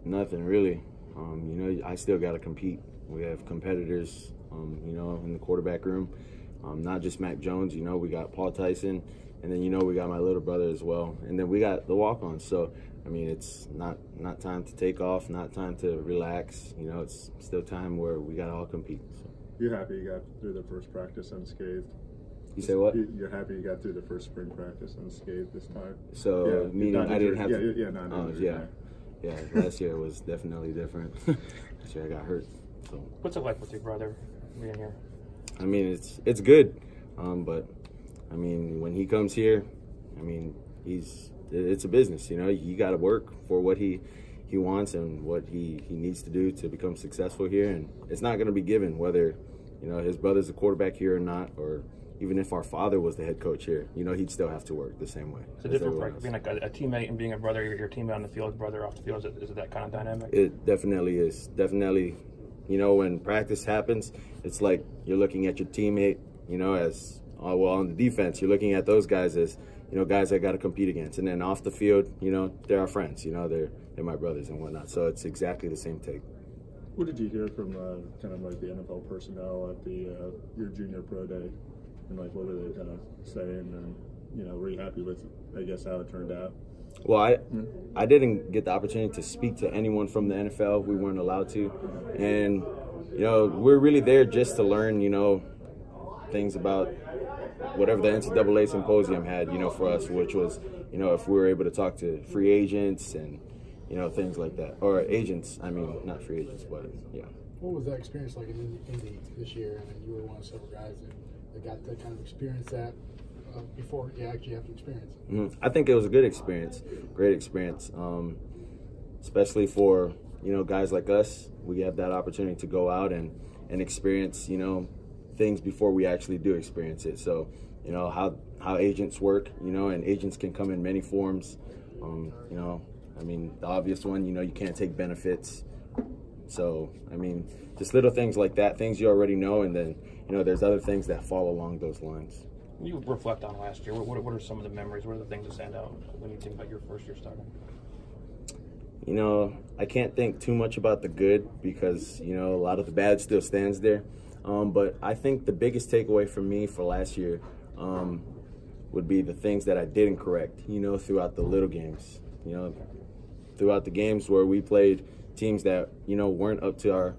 Nothing really. You know, I still got to compete. We have competitors, you know, in the quarterback room. Not just Mac Jones, you know, we got Paul Tyson, and then, you know, we got my little brother as well. And then we got the walk-ons. So, I mean, it's not time to take off, not time to relax. You know, it's still time where we got to all compete. So. You're happy you got through the first practice unscathed? You say what? You're happy you got through the first spring practice unscathed this time? So, yeah, meaning I didn't have to? Yeah, not injured. Yeah, last year was definitely different. Last year I got hurt. So. What's it like with your brother being here? I mean, it's good, but I mean, when he comes here, I mean, it's a business. You know, you got to work for what he wants and what he needs to do to become successful here, and it's not going to be given whether, you know, his brother's a quarterback here or not, or even if our father was the head coach here, you know, he'd still have to work the same way. It's a different part, being like a teammate and being a brother. Your teammate on the field, brother off the field. Is it that kind of dynamic? It definitely is. Definitely, you know, when practice happens, it's like you're looking at your teammate, you know, as well on the defense. You're looking at those guys as, you know, guys I got to compete against, and then off the field, you know, they're our friends. You know, they're my brothers and whatnot. So it's exactly the same take. What did you hear from kind of like the NFL personnel at your junior pro day? And like, what were they kind of saying? And, you know, were you happy with, I guess, how it turned out? Well, I didn't get the opportunity to speak to anyone from the NFL. We weren't allowed to. And, you know, we're really there just to learn, you know, things about whatever the NCAA symposium had, you know, for us, which was, you know, if we were able to talk to free agents and, you know, things like that. Or agents, I mean, not free agents, but, yeah. What was that experience like in Indy this year? I mean, you were one of several guys that got to kind of experience that before you actually have to experience it. I think it was a good experience, great experience, especially for, you know, guys like us. We have that opportunity to go out and experience, you know, things before we actually do experience it. So, you know, how agents work, you know, and agents can come in many forms. You know, I mean, the obvious one, you know, you can't take benefits. So, I mean, just little things like that, things you already know, and then, you know, there's other things that fall along those lines. When you reflect on last year, what are some of the memories? What are the things that stand out when you think about your first year starting? You know, I can't think too much about the good because, you know, a lot of the bad still stands there. But I think the biggest takeaway for me for last year would be the things that I didn't correct, you know, throughout the little games. You know, throughout the games where we played teams that, you know, weren't up to our,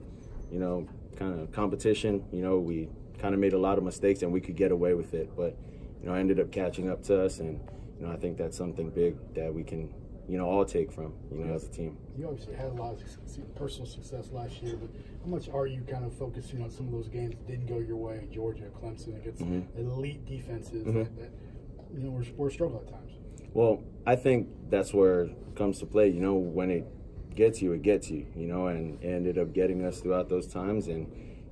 you know, kind of competition. You know, we kind of made a lot of mistakes and we could get away with it. But, you know, ended up catching up to us. And, you know, I think that's something big that we can, you know, all take from, you know, as a team. You obviously had a lot of personal success last year, but how much are you kind of focusing on some of those games that didn't go your way, Georgia, Clemson, against elite defenses that, you know, were a struggle at times? Well, I think that's where it comes to play. You know, when it gets you, you know, and ended up getting us throughout those times. And,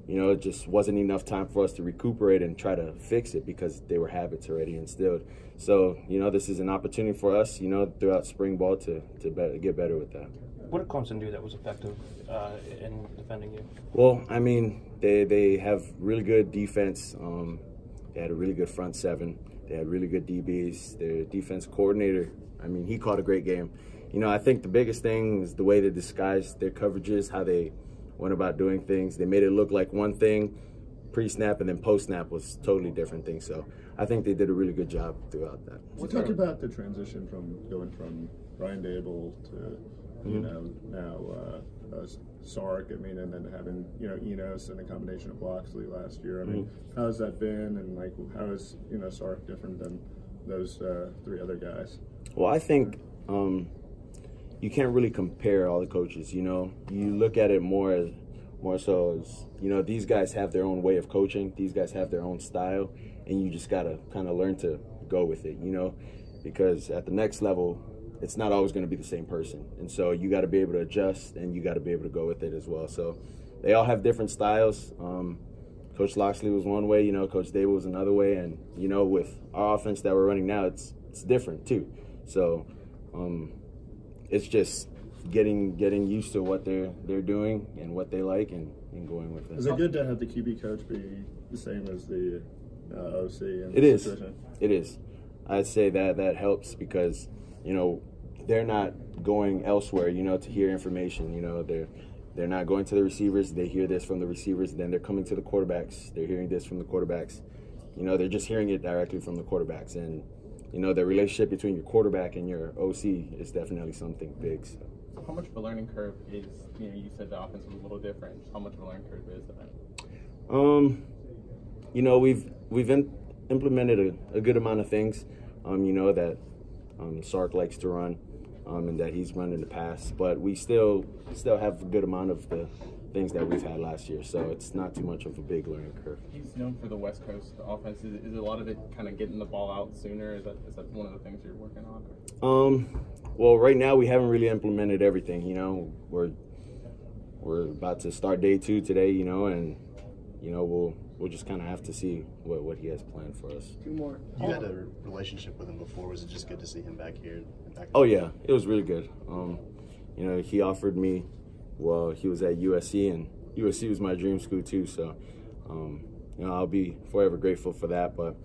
you know, it just wasn't enough time for us to recuperate and try to fix it because they were habits already instilled. So, you know, this is an opportunity for us, you know, throughout spring ball to get better with that. What did Clemson do that was effective in defending you? Well, I mean, they have really good defense. They had a really good front seven. They had really good DBs. Their defense coordinator, I mean, he called a great game. You know, I think the biggest thing is the way they disguised their coverages, how they went about doing things. They made it look like one thing pre-snap, and then post-snap was totally different thing. So I think they did a really good job throughout that. We'll talk about the transition from going from Brian Dable to, you know, now Sark, I mean, and then having, you know, Enos and a combination of Bloxley last year. I mean, how has that been, and like, how is, you know, Sark different than those three other guys? Well, I think you can't really compare all the coaches. You know, you look at it more so as, you know, these guys have their own way of coaching. These guys have their own style, and you just gotta kind of learn to go with it. You know, because at the next level, it's not always going to be the same person. And so you got to be able to adjust, and you got to be able to go with it as well. So they all have different styles. Coach Loxley was one way, you know, Coach Dable was another way. And, you know, with our offense that we're running now, it's different too. So it's just getting used to what they're doing and what they like and going with it. Is it good to have the QB coach be the same as the OC? It is. It is. I'd say that helps because, you know, they're not going elsewhere, you know, to hear information. You know, they're not going to the receivers. They hear this from the receivers. Then they're coming to the quarterbacks. They're hearing this from the quarterbacks. You know, they're just hearing it directly from the quarterbacks. And, you know, the relationship between your quarterback and your OC is definitely something big. So how much of a learning curve is, you know, you said the offense was a little different. How much of a learning curve is that? You know, we've implemented a good amount of things, you know, that Sark likes to run, and that he's run in the past. But we still have a good amount of the things that we've had last year, so it's not too much of a big learning curve. He's known for the West Coast offense. Is a lot of it kind of getting the ball out sooner? Is that one of the things you're working on? Well, right now we haven't really implemented everything. You know, we're about to start day 2 today. You know, and you know we'll just kind of have to see what he has planned for us. 2 more. You had a relationship with him before. Was it just good to see him back here? Oh yeah, it was really good. You know, he offered me. Well, he was at USC, and USC was my dream school too. So, you know, I'll be forever grateful for that. But,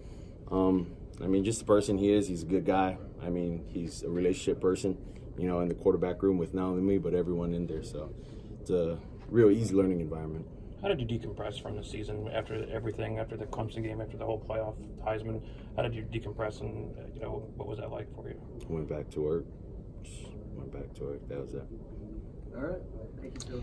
I mean, just the person he is, he's a good guy. I mean, he's a relationship person, you know, in the quarterback room with not only me, but everyone in there. So it's a real easy learning environment. How did you decompress from the season after everything, after the Clemson game, after the whole playoff Heisman? How did you decompress, and, you know, what was that like for you? Went back to work. That was it. All right. Thank you, Phil.